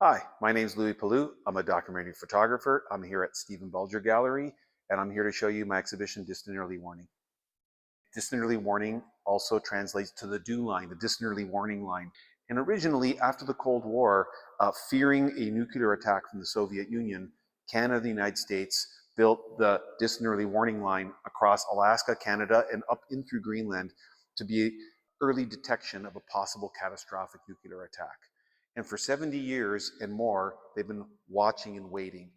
Hi, my name is Louie Palu. I'm a documentary photographer. I'm here at Stephen Bulger Gallery, and I'm here to show you my exhibition, Distant Early Warning. Distant Early Warning also translates to the DEW line, the Distant Early Warning line. And originally, after the Cold War, fearing a nuclear attack from the Soviet Union, Canada and the United States built the Distant Early Warning line across Alaska, Canada, and up in through Greenland to be early detection of a possible catastrophic nuclear attack. And for 70 years and more, they've been watching and waiting.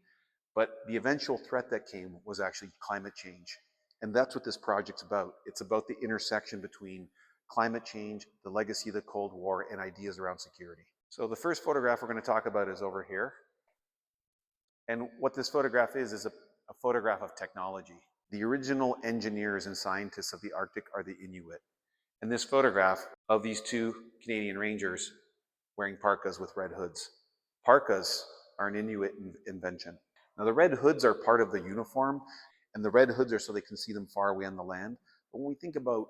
But the eventual threat that came was actually climate change. And that's what this project's about. It's about the intersection between climate change, the legacy of the Cold War, and ideas around security. So the first photograph we're going to talk about is over here. And what this photograph is a photograph of technology. The original engineers and scientists of the Arctic are the Inuit. And this photograph of these two Canadian Rangers wearing parkas with red hoods. Parkas are an Inuit invention. Now the red hoods are part of the uniform, and the red hoods are so they can see them far away on the land. But when we think about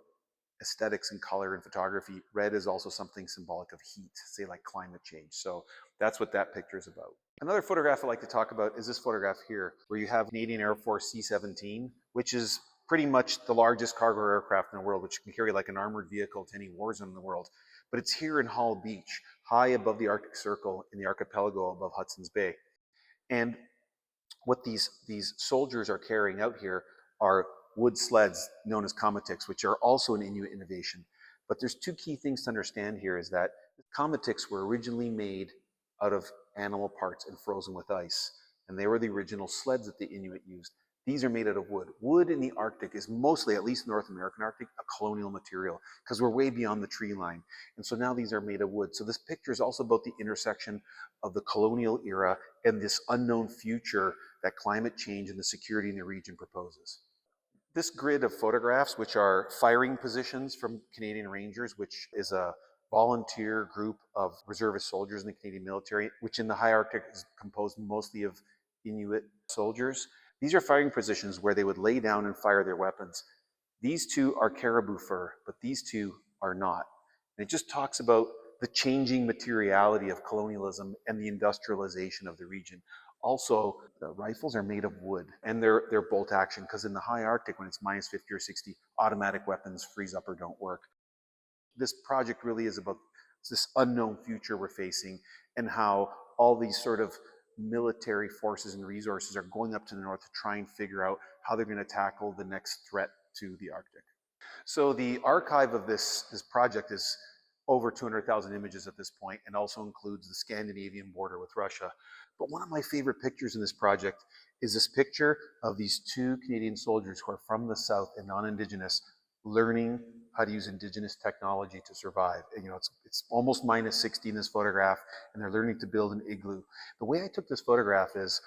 aesthetics and color in photography, red is also something symbolic of heat, say like climate change. So that's what that picture is about. Another photograph I like to talk about is this photograph here, where you have Canadian Air Force C-17, which is pretty much the largest cargo aircraft in the world, which can carry like an armored vehicle to any war zone in the world. But it's here in Hull Beach, high above the Arctic Circle in the archipelago above Hudson's Bay. And what these soldiers are carrying out here are wood sleds known as komatiks, which are also an Inuit innovation. But there's two key things to understand here is that komatiks were originally made out of animal parts and frozen with ice. And they were the original sleds that the Inuit used. These are made out of wood. Wood in the Arctic is mostly, at least North American Arctic, a colonial material because we're way beyond the tree line. And so now these are made of wood. So this picture is also about the intersection of the colonial era and this unknown future that climate change and the security in the region proposes. This grid of photographs, which are firing positions from Canadian Rangers, which is a volunteer group of reservist soldiers in the Canadian military, which in the high Arctic is composed mostly of Inuit soldiers. These are firing positions where they would lay down and fire their weapons. These two are caribou fur, but these two are not. And it just talks about the changing materiality of colonialism and the industrialization of the region. Also, the rifles are made of wood and they're bolt action because in the high Arctic, when it's minus 50 or 60, automatic weapons freeze up or don't work. This project really is about this unknown future we're facing and how all these sort of military forces and resources are going up to the north to try and figure out how they're going to tackle the next threat to the Arctic. So the archive of this project is over 200,000 images at this point and also includes the Scandinavian border with Russia. But one of my favorite pictures in this project is this picture of these two Canadian soldiers who are from the South and non-Indigenous learning how to use Indigenous technology to survive. And, you know, it's almost minus 60 in this photograph, and they're learning to build an igloo. The way I took this photograph is,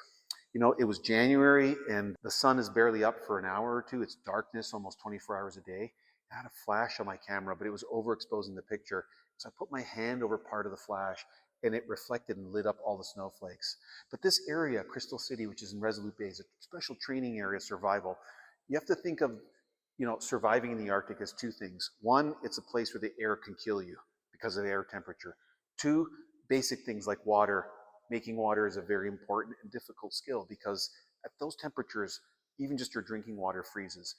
you know, it was January and the sun is barely up for an hour or two. It's darkness almost 24 hours a day. I had a flash on my camera, but it was overexposing the picture. So I put my hand over part of the flash and it reflected and lit up all the snowflakes. But this area, Crystal City, which is in Resolute Bay, is a special training area, survival. You have to think of, you know, surviving in the Arctic as two things. One, it's a place where the air can kill you because of the air temperature. Two, basic things like water. Making water is a very important and difficult skill because at those temperatures, even just your drinking water freezes.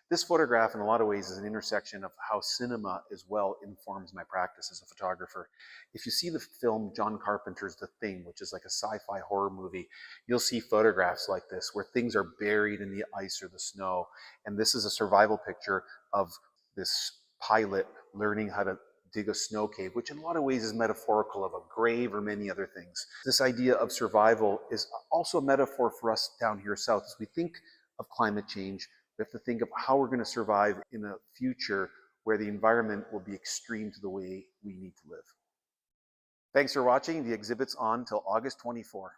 This photograph, in a lot of ways, is an intersection of how cinema as well informs my practice as a photographer. If you see the film John Carpenter's The Thing, which is like a sci-fi horror movie, you'll see photographs like this where things are buried in the ice or the snow. And this is a survival picture of this pilot learning how to dig a snow cave, which in a lot of ways is metaphorical of a grave or many other things. This idea of survival is also a metaphor for us down here south. As we think of climate change, we have to think of how we're going to survive in a future where the environment will be extreme to the way we need to live. Thanks for watching. The exhibit's on till August 24.